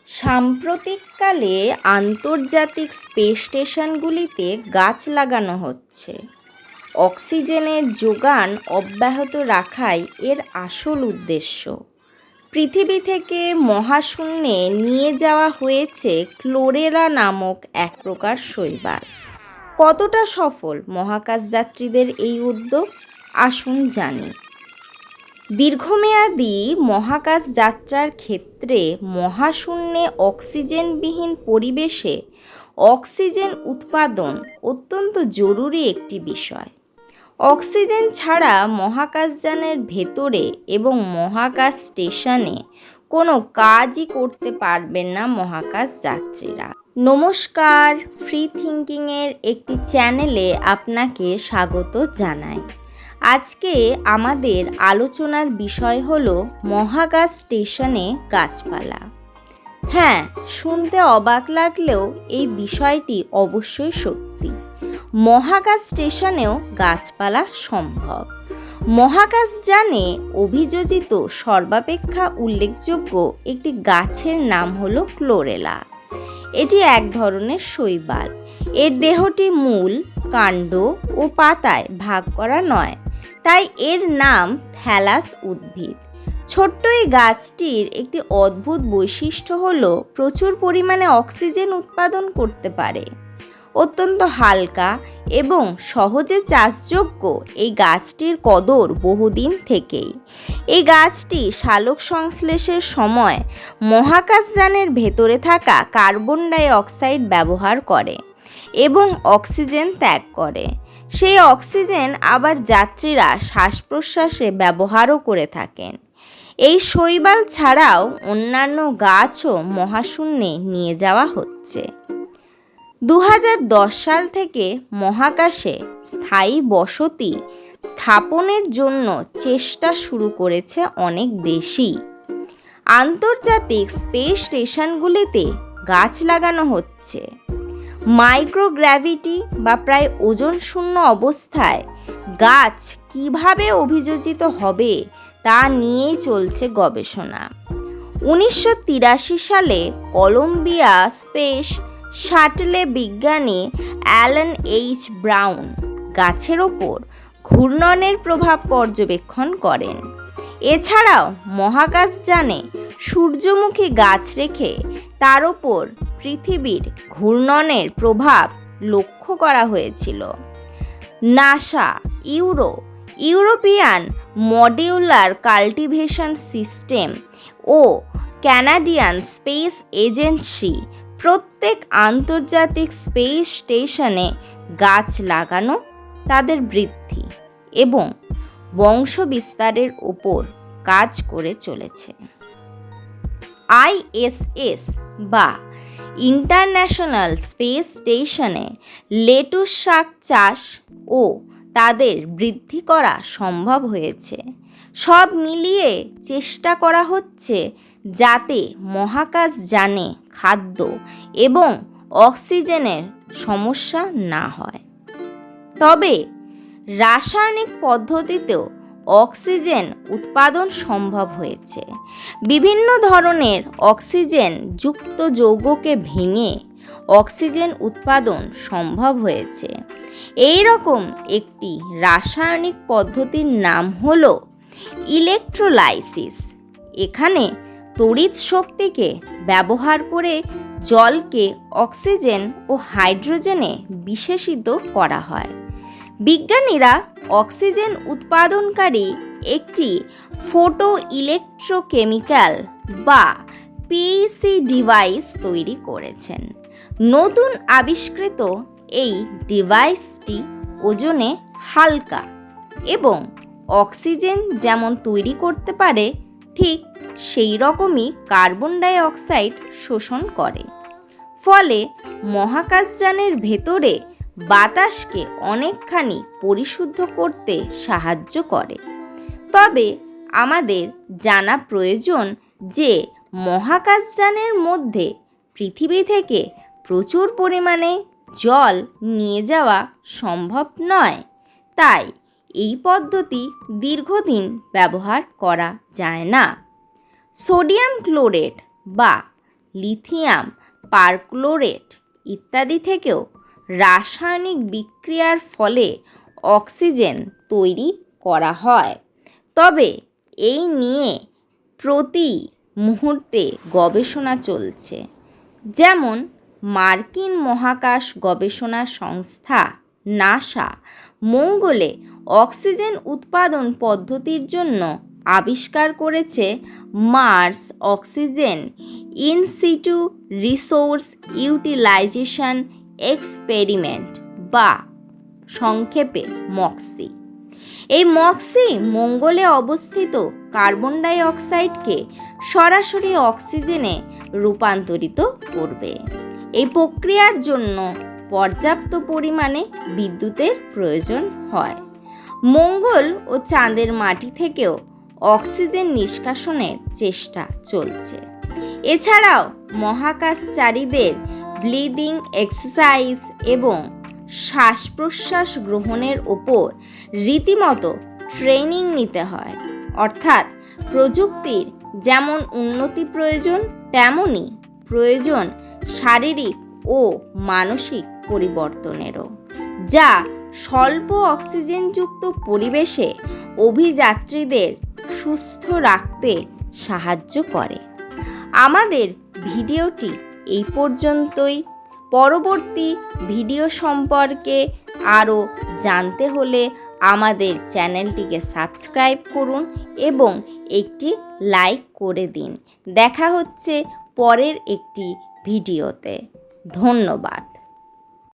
সাম্প্রতিককালে আন্তর্জাতিক স্পেস স্টেশনগুলিতে গাছ লাগানো হচ্ছে। অক্সিজেনের যোগান অব্যাহত রাখাই এর আসল উদ্দেশ্য। পৃথিবী থেকে মহাশূন্যে নিয়ে যাওয়া হয়েছে ক্লোরেলা নামক এক প্রকার শৈবাল। কতটা সফল মহাকাশযাত্রীদের এই উদ্যোগ, আসুন জানি। দীর্ঘমেয়াদী মহাকাশ যাত্রার ক্ষেত্রে মহাশূন্যে অক্সিজেনবিহীন পরিবেশে অক্সিজেন উৎপাদন অত্যন্ত জরুরি একটি বিষয়। অক্সিজেন ছাড়া মহাকাশযানের ভেতরে এবং মহাকাশ স্টেশনে কোনো কাজই করতে পারবেন না মহাকাশ যাত্রীরা। নমস্কার, ফ্রি থিঙ্কিংয়ের একটি চ্যানেলে আপনাকে স্বাগত জানাই। আজকে আমাদের আলোচনার বিষয় হলো মহাকাশ স্টেশনে গাছপালা। হ্যাঁ, শুনতে অবাক লাগলেও এই বিষয়টি অবশ্যই সত্যি। মহাকাশ স্টেশনেও গাছপালা সম্ভব। মহাকাশযানে অভিযোজিত সর্বাপেক্ষা উল্লেখযোগ্য একটি গাছের নাম হলো ক্লোরেলা। এটি এক ধরনের শৈবাল। এর দেহটি মূল, কাণ্ড ও পাতায় ভাগ করা নয়, তাই এর নাম থ্যালাস উদ্ভিদ। ছোট্ট এই গাছটির একটি অদ্ভুত বৈশিষ্ট্য হলো প্রচুর পরিমাণে অক্সিজেন উৎপাদন করতে পারে। অত্যন্ত হালকা এবং সহজে চাষযোগ্য এই গাছটির কদর বহুদিন থেকেই। এই গাছটি সালোক সংশ্লেষের সময় মহাকাশযানের ভেতরে থাকা কার্বন ডাই অক্সাইড ব্যবহার করে এবং অক্সিজেন ত্যাগ করে। সেই অক্সিজেন আবার যাত্রীরা শ্বাস প্রশ্বাসে ব্যবহারও করে থাকেন। এই শৈবাল ছাড়াও অন্যান্য গাছও মহাশূন্যে নিয়ে যাওয়া হচ্ছে। 2010 সাল থেকে মহাকাশে স্থায়ী বসতি স্থাপনের জন্য চেষ্টা শুরু করেছে অনেক দেশই। আন্তর্জাতিক স্পেস স্টেশনগুলিতে গাছ লাগানো হচ্ছে। মাইক্রোগ্র্যাভিটি বা প্রায় ওজন শূন্য অবস্থায় গাছ কিভাবে অভিযোজিত হবে তা নিয়েই চলছে গবেষণা। 1983 সালে কলম্বিয়া স্পেস শাটলে বিজ্ঞানী অ্যালান এইচ ব্রাউন গাছের ওপর ঘূর্ণনের প্রভাব পর্যবেক্ষণ করেন। এছাড়াও মহাকাশযানে সূর্যমুখী গাছ রেখে তার ওপর পৃথিবীর ঘূর্ণনের প্রভাব লক্ষ্য করা হয়েছিল। NASA, European modular cultivation system ও কানাডিয়ান স্পেস এজেন্সি প্রত্যেক আন্তর্জাতিক স্পেস স্টেশনে গাছ লাগানো, তাদের বৃদ্ধি এবং বংশবিস্তারের ওপর কাজ করে চলেছে। ISS বা ইন্টারন্যাশনাল স্পেস স্টেশনে লেটুস শাক চাষ ও তাদের বৃদ্ধি করা সম্ভব হয়েছে। সব মিলিয়ে চেষ্টা করা হচ্ছে যাতে মহাকাশযানে খাদ্য এবং অক্সিজেনের সমস্যা না হয়। তবে রাসায়নিক পদ্ধতিতেও অক্সিজেন উৎপাদন সম্ভব হয়েছে। বিভিন্ন ধরনের অক্সিজেন যুক্ত যৌগকে ভেঙে অক্সিজেন উৎপাদন সম্ভব হয়েছে। এই রকম একটি রাসায়নিক পদ্ধতির নাম হলো ইলেকট্রোলাইসিস। এখানে তড়িৎ শক্তিকে ব্যবহার করে জলকে অক্সিজেন ও হাইড্রোজেনে বিশেষিত করা হয়। বিজ্ঞানীরা অক্সিজেন উৎপাদনকারী একটি ফটো ইলেকট্রোকেমিক্যাল বা পিইসি ডিভাইস তৈরি করেছেন। নতুন আবিষ্কৃত এই ডিভাইসটি ওজনে হালকা এবং অক্সিজেন যেমন তৈরি করতে পারে ঠিক সেই রকমই কার্বন ডাই অক্সাইড শোষণ করে। ফলে মহাকাশযানের ভেতরে বাতাসকে অনেকখানি পরিশুদ্ধ করতে সাহায্য করে। তবে আমাদের জানা প্রয়োজন যে মহাকাশযানের মধ্যে পৃথিবী থেকে প্রচুর পরিমাণে জল নিয়ে যাওয়া সম্ভব নয়, তাই এই পদ্ধতি দীর্ঘদিন ব্যবহার করা যায় না। সোডিয়াম ক্লোরেট বা লিথিয়াম পারক্লোরেট ইত্যাদি থেকেও রাসায়নিক বিক্রিয়ার ফলে অক্সিজেন তৈরি করা হয়। তবে এই নিয়ে প্রতি মুহূর্তে গবেষণা চলছে। যেমন মার্কিন মহাকাশ গবেষণা সংস্থা নাসা মঙ্গলে অক্সিজেন উৎপাদন পদ্ধতির জন্য আবিষ্কার করেছে Mars oxygen in situ resource utilization experiment বা সংক্ষেপে মক্সি। এই মক্সি মঙ্গলে অবস্থিত কার্বন ডাই অক্সাইডকে সরাসরি অক্সিজেনে রূপান্তরিত করবে। এই প্রক্রিয়ার জন্য পর্যাপ্ত পরিমাণে বিদ্যুতের প্রয়োজন হয়। মঙ্গল ও চাঁদের মাটি থেকেও অক্সিজেন নিষ্কাশনের চেষ্টা চলছে। এছাড়াও মহাকাশচারীদের ব্রিদিং এক্সারসাইজ এবং শ্বাস প্রশ্বাস গ্রহণের ওপর রীতিমতো ট্রেনিং নিতে হয়। অর্থাৎ প্রযুক্তির যেমন উন্নতি প্রয়োজন, তেমনই প্রয়োজন শারীরিক ও মানসিক পরিবর্তনেরও, যা স্বল্প অক্সিজেনযুক্ত পরিবেশে অভিযাত্রীদের সুস্থ রাখতে সাহায্য করে। আমাদের ভিডিওটি এই পর্যন্তই। পরবর্তী ভিডিও সম্পর্কে আরও জানতে হলে আমাদের চ্যানেলটিকে সাবস্ক্রাইব করুন এবং একটি লাইক করে দিন। দেখা হচ্ছে পরের একটি ভিডিওতে। ধন্যবাদ।